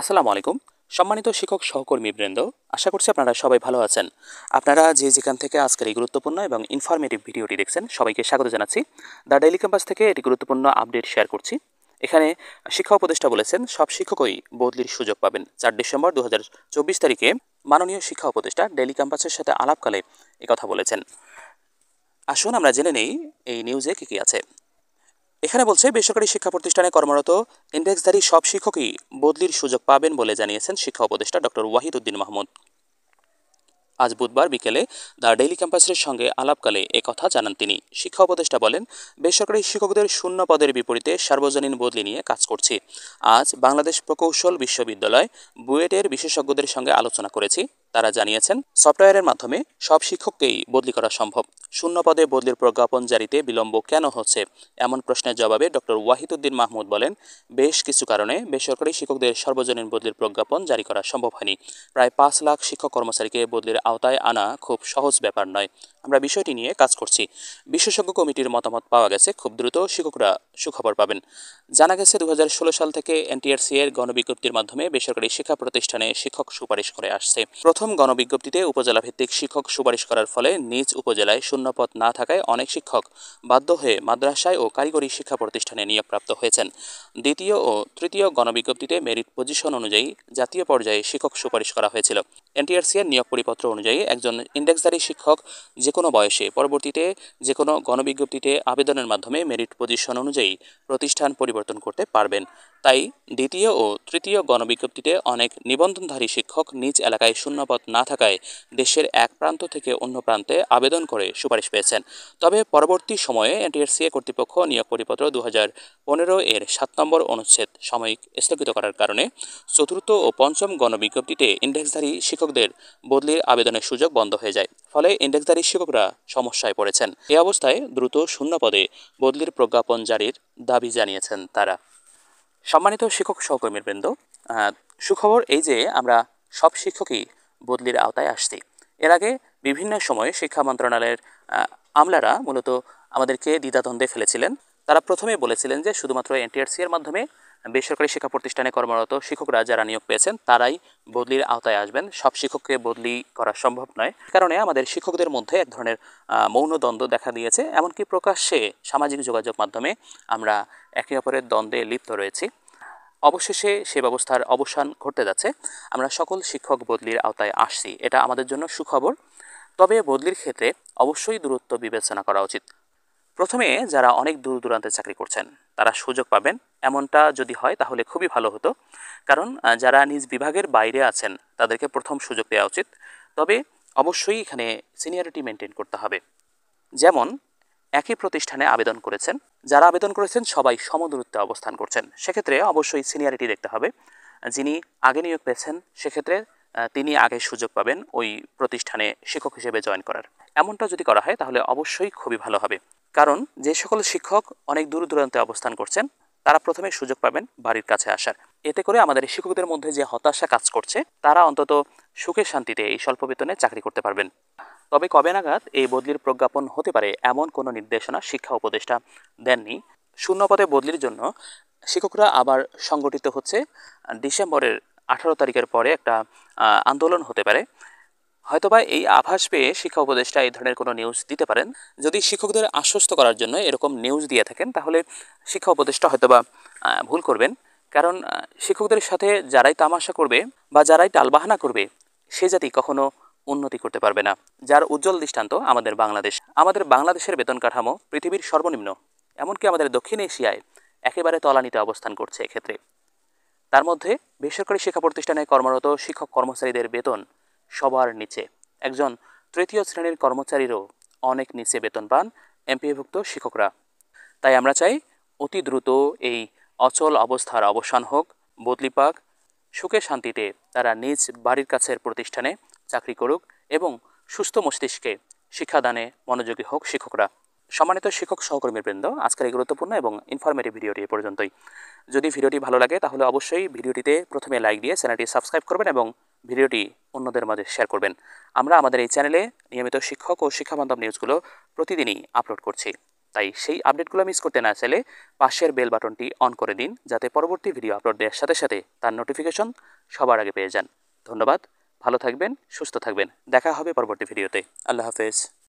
আসসালামু আলাইকুম। সম্মানিত শিক্ষক সহকর্মীবৃন্দ, আশা করছি আপনারা সবাই ভালো আছেন। আপনারা যে যেখান থেকে আজকের এই গুরুত্বপূর্ণ এবং ইনফরমেটিভ ভিডিওটি দেখছেন, সবাইকে স্বাগত জানাচ্ছি। দ্য ডেইলি ক্যাম্পাস থেকে এটি গুরুত্বপূর্ণ আপডেট শেয়ার করছি। এখানে শিক্ষা উপদেষ্টা বলেছেন, সব শিক্ষকই বদলির সুযোগ পাবেন। 4 ডিসেম্বর 2024 তারিখে মাননীয় শিক্ষা উপদেষ্টা ডেইলি ক্যাম্পাসের সাথে আলাপকালে একথা বলেছেন। আসুন আমরা জেনে নেই এই নিউজে কী কী আছে। এখানে বলছে, বেসরকারি শিক্ষা প্রতিষ্ঠানে কর্মরত ইন্ডেক্সধারী সব শিক্ষকই বদলির সুযোগ পাবেন বলে জানিয়েছেন শিক্ষা উপদেষ্টা ডক্টর ওয়াহিদ উদ্দিন মাহমুদ। আজ বুধবার বিকেলে দ্য ডেইলি ক্যাম্পাসের সঙ্গে আলাপকালে একথা জানান তিনি। শিক্ষা উপদেষ্টা বলেন, বেসরকারি শিক্ষকদের শূন্য পদের বিপরীতে সার্বজনীন বদলি নিয়ে কাজ করছি। আজ বাংলাদেশ প্রকৌশল বিশ্ববিদ্যালয় বুয়েটের বিশেষজ্ঞদের সঙ্গে আলোচনা করেছি। তারা জানিয়েছেন, সফটওয়্যারের মাধ্যমে সব শিক্ষককেই বদলি করা সম্ভব। শূন্য পদে বদলির প্রজ্ঞাপন জারিতে বিলম্ব কেন হচ্ছে, এমন প্রশ্নের জবাবে ডক্টর ওয়াহিদ উদ্দিন মাহমুদ বলেন, বেশ কিছু কারণে বেসরকারি শিক্ষকদের সর্বজনীন বদলির প্রজ্ঞাপন জারি করা সম্ভব হয়নি। প্রায় 5 লাখ শিক্ষক কর্মচারীকে বদলির আওতায় আনা খুব সহজ ব্যাপার নয়। আমরা বিষয়টি নিয়ে কাজ করছি। বিশেষজ্ঞ কমিটির মতামত পাওয়া গেছে, খুব দ্রুত শিক্ষকরা সুখবর পাবেন। জানা গেছে, 2016 সাল থেকে এনটিআরসি এর গণবিজ্ঞপ্তির মাধ্যমে বেসরকারি শিক্ষা প্রতিষ্ঠানে শিক্ষক সুপারিশ করে আসছে। প্রথম গণবিজ্ঞপ্তিতে উপজেলা ভিত্তিক শিক্ষক সুপারিশ করার ফলে নিজ উপজেলায় শূন্যপদ না থাকায় অনেক শিক্ষক বাধ্য হয়ে মাদ্রাসায় ও কারিগরি শিক্ষা প্রতিষ্ঠানে নিয়োগপ্রাপ্ত হয়েছেন। দ্বিতীয় ও তৃতীয় গণবিজ্ঞপ্তিতে মেরিট পজিশন অনুযায়ী জাতীয় পর্যায়ে শিক্ষক সুপারিশ করা হয়েছিল। এনটিআরসি এর নিয়োগ পরিপত্র অনুযায়ী একজন ইন্ডেক্সধারী শিক্ষক যে কোনো বয়সে পরবর্তীতে যে কোনো গণবিজ্ঞপ্তিতে আবেদনের মাধ্যমে মেরিট পজিশন অনুযায়ী প্রতিষ্ঠান পরিবর্তন করতে পারবেন। তাই দ্বিতীয় ও তৃতীয় গণবিজ্ঞপ্তিতে অনেক নিবন্ধনধারী শিক্ষক নিজ এলাকায় শূন্যপদ না থাকায় দেশের এক প্রান্ত থেকে অন্য প্রান্তে আবেদন করে সুপারিশ পেয়েছেন। তবে পরবর্তী সময়ে এনটিআরসি কর্তৃপক্ষ নিয়োগ পরিপত্র 2015 এর 7 নম্বর অনুচ্ছেদ সাময়িক স্থগিত করার কারণে চতুর্থ ও পঞ্চম গণবিজ্ঞপ্তিতে ইন্ডেক্সধারী শিক্ষকদের বদলির আবেদনের সুযোগ বন্ধ হয়ে যায়। ফলে ইন্ডেক্সধারী শিক্ষকরা সমস্যায় পড়েছেন। এ অবস্থায় দ্রুত শূন্য পদে বদলির প্রজ্ঞাপন জারির দাবি জানিয়েছেন তারা। সম্মানিত শিক্ষক সহকর্মীবৃন্দ, সুখবর এই যে আমরা সব শিক্ষকই বদলির আওতায় আসছি। এর আগে বিভিন্ন সময়ে শিক্ষা মন্ত্রণালয়ের আমলারা মূলত আমাদেরকে দ্বিধাদ্বন্দ্বে ফেলেছিলেন। তারা প্রথমে বলেছিলেন যে শুধুমাত্র এনটিআরসি এর মাধ্যমে বেসরকারি শিক্ষা প্রতিষ্ঠানে কর্মরত শিক্ষকরা যারা নিয়োগ পেয়েছেন তারাই বদলির আওতায় আসবেন, সব শিক্ষককে বদলি করা সম্ভব নয়। কারণে আমাদের শিক্ষকদের মধ্যে এক ধরনের মৌন দ্বন্দ্ব দেখা দিয়েছে। এমনকি প্রকাশ্যে সামাজিক যোগাযোগ মাধ্যমে আমরা একে অপরের দ্বন্দ্বে লিপ্ত রয়েছি। অবশেষে সে ব্যবস্থার অবসান ঘটতে যাচ্ছে। আমরা সকল শিক্ষক বদলির আওতায় আসছি, এটা আমাদের জন্য সুখবর। তবে বদলির ক্ষেত্রে অবশ্যই দূরত্ব বিবেচনা করা উচিত। প্রথমে যারা অনেক দূর দূরান্তে চাকরি করছেন তারা সুযোগ পাবেন, এমনটা যদি হয় তাহলে খুবই ভালো হতো। কারণ যারা নিজ বিভাগের বাইরে আছেন তাদেরকে প্রথম সুযোগ দেওয়া উচিত। তবে অবশ্যই এখানে সিনিয়রিটি মেনটেন করতে হবে। যেমন একই প্রতিষ্ঠানে আবেদন করেছেন, যারা আবেদন করেছেন সবাই সমদূরত্বে অবস্থান করছেন, সেক্ষেত্রে অবশ্যই সিনিয়রিটি দেখতে হবে। যিনি আগে নিয়োগ পেয়েছেন সেক্ষেত্রে তিনি আগে সুযোগ পাবেন ওই প্রতিষ্ঠানে শিক্ষক হিসেবে জয়েন করার। এমনটা যদি করা হয় তাহলে অবশ্যই খুবই ভালো হবে। কারণ যে সকল শিক্ষক অনেক দূর দূরান্তে অবস্থান করছেন তারা প্রথমে সুযোগ পাবেন বাড়ির কাছে আসার। এতে করে আমাদের শিক্ষকদের মধ্যে যে হতাশা কাজ করছে তারা অন্তত সুখে শান্তিতে এই স্বল্প বেতনে চাকরি করতে পারবেন। তবে কবে নাগাদ এই বদলির প্রজ্ঞাপন হতে পারে এমন কোনো নির্দেশনা শিক্ষা উপদেষ্টা দেননি। শূন্য পদে বদলির জন্য শিক্ষকরা আবার সংগঠিত হচ্ছে। ডিসেম্বরের 18 তারিখের পরে একটা আন্দোলন হতে পারে। হয়তোবা এই আভাস পেয়ে শিক্ষা উপদেষ্টা এই ধরনের কোনো নিউজ দিতে পারেন। যদি শিক্ষকদের আশ্বস্ত করার জন্য এরকম নিউজ দিয়ে থাকেন তাহলে শিক্ষা উপদেষ্টা হয়তোবা ভুল করবেন। কারণ শিক্ষকদের সাথে যারাই তামাশা করবে বা যারাই টালবাহানা করবে সে জাতি কখনো উন্নতি করতে পারবে না। যার উজ্জ্বল দৃষ্টান্ত আমাদের বাংলাদেশ। আমাদের বাংলাদেশের বেতন কাঠামো পৃথিবীর সর্বনিম্ন, এমনকি আমাদের দক্ষিণ এশিয়ায় একেবারে তলানিতে অবস্থান করছে। এক্ষেত্রে তার মধ্যে বেসরকারি শিক্ষা প্রতিষ্ঠানে কর্মরত শিক্ষক কর্মচারীদের বেতন সবার নিচে। একজন তৃতীয় শ্রেণীর কর্মচারীরও অনেক নিচে বেতন পান এমপিএভুক্ত শিক্ষকরা। তাই আমরা চাই অতি দ্রুত এই অচল অবস্থার অবসান হোক, বদলি পাক, সুখে শান্তিতে তারা নিজ বাড়ির কাছের প্রতিষ্ঠানে চাকরি করুক এবং সুস্থ মস্তিষ্কে শিক্ষাদানে মনোযোগী হোক শিক্ষকরা। সম্মানিত শিক্ষক সহকর্মীবৃন্দ, আজকের এই গুরুত্বপূর্ণ এবং ইনফরমেটিভ ভিডিওটি এ পর্যন্তই। যদি ভিডিওটি ভালো লাগে তাহলে অবশ্যই ভিডিওটিতে প্রথমে লাইক দিয়ে চ্যানেলটি সাবস্ক্রাইব করবেন এবং ভিডিওটি অন্যদের মাঝে শেয়ার করবেন। আমরা আমাদের এই চ্যানেলে নিয়মিত শিক্ষক ও শিক্ষাবান্ধব নিউজগুলো প্রতিদিনই আপলোড করছি। তাই সেই আপডেটগুলো মিস করতে না চাইলে পাশের বেল বাটনটি অন করে দিন, যাতে পরবর্তী ভিডিও আপলোড দেওয়ার সাথে সাথে তার নোটিফিকেশন সবার আগে পেয়ে যান। ধন্যবাদ, ভালো থাকবেন, সুস্থ থাকবেন। দেখা হবে পরবর্তী ভিডিওতে। আল্লাহ হাফেজ।